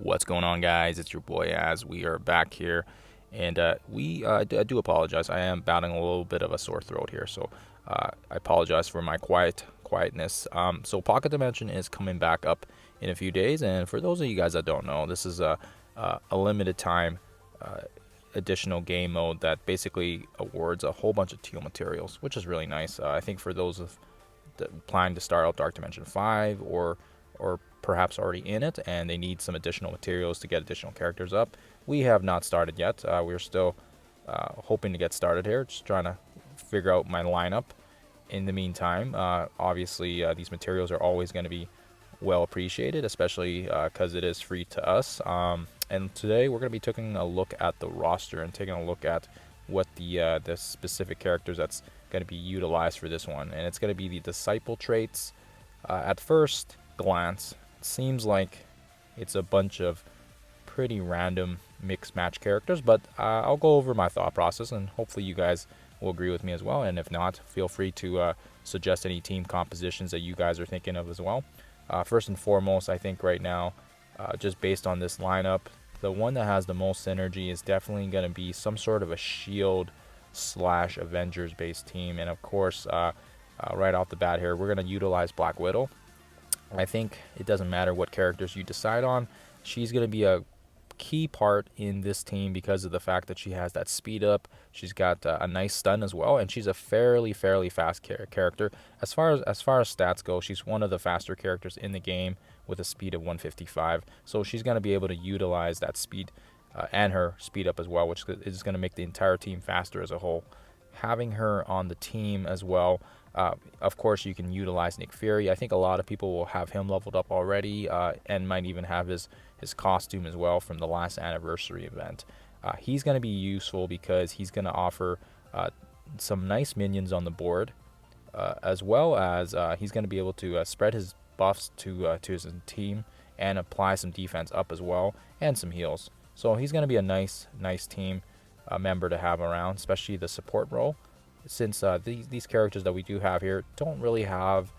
What's going on, guys? It's your boy Az. We are back here, and I do apologize. I am battling a little bit of a sore throat here, so I apologize for my quietness. So Pocket Dimension is coming back up in a few days, and for those of you guys that don't know, this is a limited time additional game mode that basically awards a whole bunch of teal materials, which is really nice. I think for those of planning to start out Dark Dimension 5 or perhaps already in it and they need some additional materials to get additional characters up, we have not started yet. We're still hoping to get started here, just trying to figure out my lineup. In the meantime, obviously these materials are always going to be well appreciated, especially because it is free to us. And today we're going to be taking a look at the roster and taking a look at what the specific characters that's going to be utilized for this one. And it's going to be the disciple traits. At first glance, it seems like it's a bunch of pretty random mixed match characters, but I'll go over my thought process and hopefully you guys will agree with me as well. And if not, feel free to suggest any team compositions that you guys are thinking of as well. First and foremost, I think right now, just based on this lineup, the one that has the most synergy is definitely going to be some sort of a shield / Avengers based team. And of course, right off the bat here, we're going to utilize Black Widow. I think it doesn't matter what characters you decide on. She's going to be a key part in this team because of the fact that she has that speed up. She's got a nice stun as well, and she's a fairly fast character. As far as stats go, she's one of the faster characters in the game with a speed of 155. So she's going to be able to utilize that speed and her speed up as well, which is going to make the entire team faster as a whole. Having her on the team as well, of course, you can utilize Nick Fury. I think a lot of people will have him leveled up already and might even have his costume as well from the last anniversary event. He's going to be useful because he's going to offer some nice minions on the board, as well as he's going to be able to spread his buffs to his team and apply some defense up as well and some heals. So he's going to be a nice team member to have around, especially the support role, since these characters that we do have here don't really have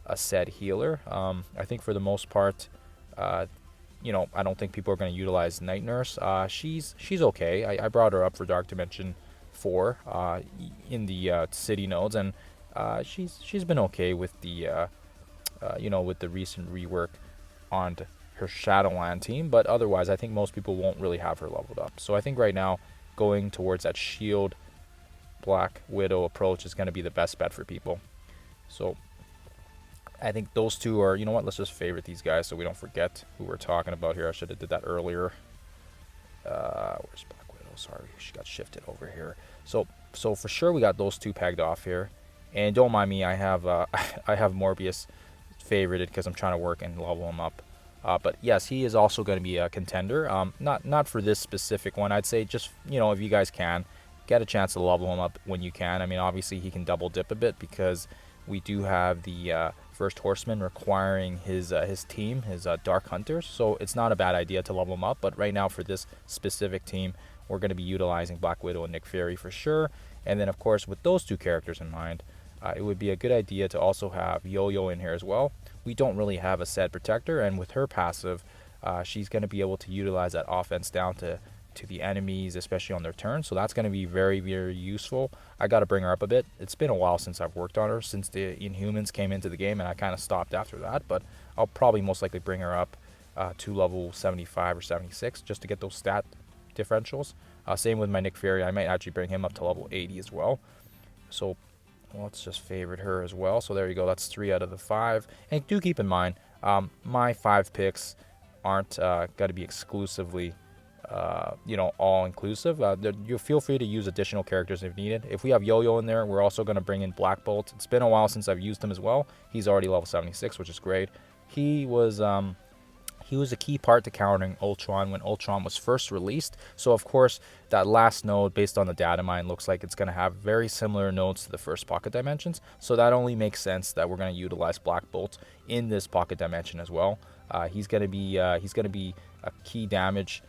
a set healer. I think for the most part, I don't think people are going to utilize Night Nurse. She's okay. I brought her up for Dark Dimension 4 in the city nodes, and she's been okay with the with the recent rework on her Shadowland team. But otherwise, I think most people won't really have her leveled up. So I think right now, going towards that shield Black Widow approach is going to be the best bet for people. So I think those two are, you know what, let's just favorite these guys so we don't forget who we're talking about here. I should have did that earlier. Where's Black Widow? Sorry, she got shifted over here. So for sure we got those two pegged off here. And don't mind me, I have Morbius favorited because I'm trying to work and level him up. But yes, he is also going to be a contender. Not for this specific one. I'd say just, if you guys can, get a chance to level him up when you can. I mean, obviously he can double dip a bit because we do have the First Horseman requiring his team, his Dark Hunters. So it's not a bad idea to level him up. But right now for this specific team, we're going to be utilizing Black Widow and Nick Fury for sure. And then, of course, with those two characters in mind, it would be a good idea to also have Yo-Yo in here as well. We don't really have a set protector, and with her passive, she's going to be able to utilize that offense down to the enemies, especially on their turn. So that's going to be very useful. I got to bring her up a bit. It's been a while since I've worked on her, since the Inhumans came into the game, and I kind of stopped after that. But I'll probably most likely bring her up to level 75 or 76 just to get those stat differentials. Same with my Nick Fury. I might actually bring him up to level 80 as well. So let's just favorite her as well. So there you go. That's 3 out of the 5. And do keep in mind, my 5 picks aren't going to be exclusively all inclusive. You feel free to use additional characters if needed. If we have Yo-Yo in there, we're also going to bring in Black Bolt. It's been a while since I've used him as well. He's already level 76, which is great. He was a key part to countering Ultron when Ultron was first released. So of course, that last node, based on the data mine, looks like it's going to have very similar nodes to the first Pocket Dimensions. So that only makes sense that we're going to utilize Black Bolt in this Pocket Dimension as well. He's going to be a key damage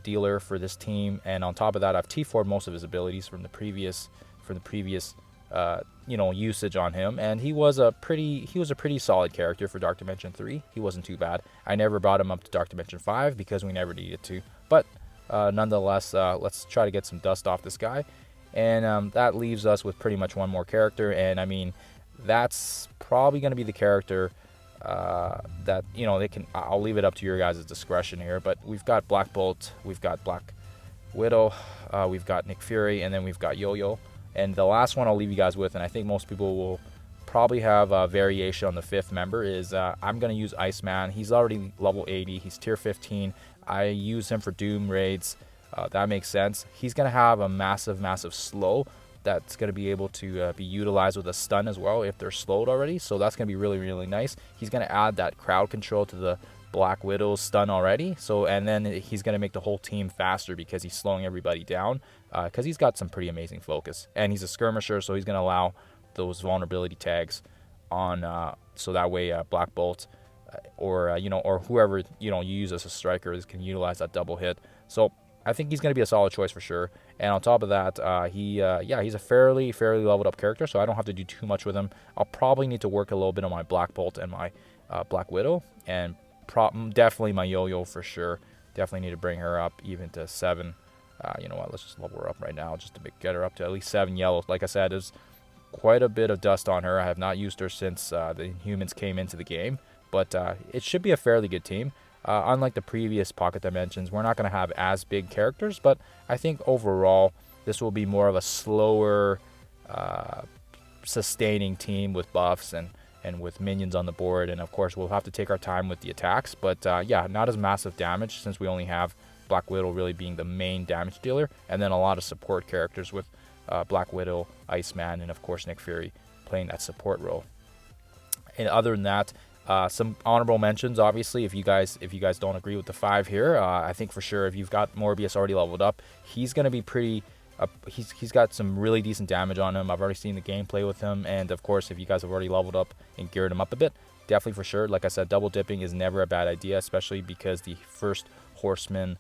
dealer for this team, and on top of that, I've T4'd most of his abilities from the previous usage on him, and he was a pretty solid character for Dark Dimension 3. He wasn't too bad. I never brought him up to Dark Dimension 5 because we never needed to, but nonetheless, let's try to get some dust off this guy, and that leaves us with pretty much one more character, and I mean, that's probably going to be the character that they can. I'll leave it up to your guys' discretion here, but we've got Black Bolt, we've got Black Widow, we've got Nick Fury, and then we've got Yo-Yo. And the last one I'll leave you guys with, and I think most people will probably have a variation on the 5th member, is I'm going to use Iceman. He's already level 80. He's tier 15. I use him for Doom raids. That makes sense. He's going to have a massive slow that's going to be able to be utilized with a stun as well if they're slowed already. So that's going to be really nice. He's going to add that crowd control to the Black Widow's stun already, and then he's going to make the whole team faster because he's slowing everybody down, because he's got some pretty amazing focus, and he's a skirmisher, so he's going to allow those vulnerability tags on, so that way Black Bolt or whoever you use as a striker can utilize that double hit. So I think he's going to be a solid choice for sure. And on top of that, he's a fairly leveled up character, so I don't have to do too much with him. I'll probably need to work a little bit on my Black Bolt and my Black Widow, and definitely my Yo-Yo for sure. Definitely need to bring her up even to 7. You know what? Let's just level her up right now just to get her up to at least 7 yellow. Like I said, there's quite a bit of dust on her. I have not used her since the humans came into the game, but it should be a fairly good team. Unlike the previous Pocket Dimensions, we're not going to have as big characters, but I think overall this will be more of a slower, sustaining team with buffs and with minions on the board, and of course we'll have to take our time with the attacks, but not as massive damage since we only have Black Widow really being the main damage dealer, and then a lot of support characters with Black Widow, Iceman, and of course Nick Fury playing that support role. And other than that, some honorable mentions, obviously, if you guys don't agree with the 5 here, I think for sure if you've got Morbius already leveled up, he's going to be pretty. He's got some really decent damage on him. I've already seen the gameplay with him, and of course, if you guys have already leveled up and geared him up a bit, definitely for sure. Like I said, double dipping is never a bad idea, especially because the first Horseman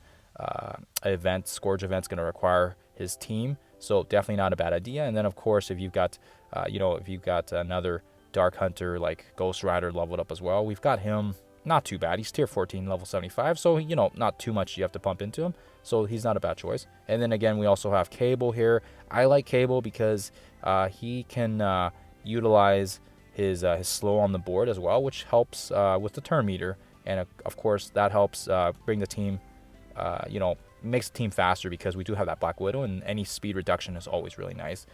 Scourge event is going to require his team, so definitely not a bad idea. And then of course, if you've got another Dark Hunter like Ghost Rider leveled up as well, we've got him. Not too bad. He's tier 14, level 75, so not too much you have to pump into him, so he's not a bad choice. And then again, we also have Cable here. I like Cable because he can utilize his slow on the board as well, which helps with the turn meter, and of course that helps bring the team, makes the team faster because we do have that Black Widow, and any speed reduction is always really nice.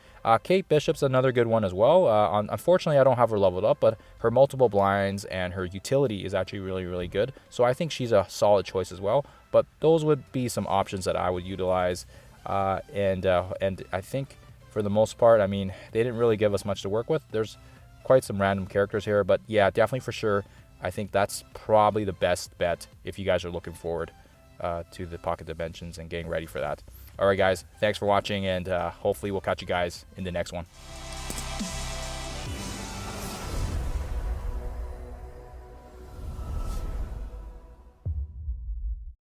Kate Bishop's another good one as well. Unfortunately, I don't have her leveled up, but her multiple blinds and her utility is actually really good. So I think she's a solid choice as well. But those would be some options that I would utilize. And I think for the most part, I mean, they didn't really give us much to work with. There's quite some random characters here, but yeah, definitely for sure. I think that's probably the best bet if you guys are looking forward to the Pocket Dimensions and getting ready for that. Alright guys, thanks for watching, and hopefully we'll catch you guys in the next one.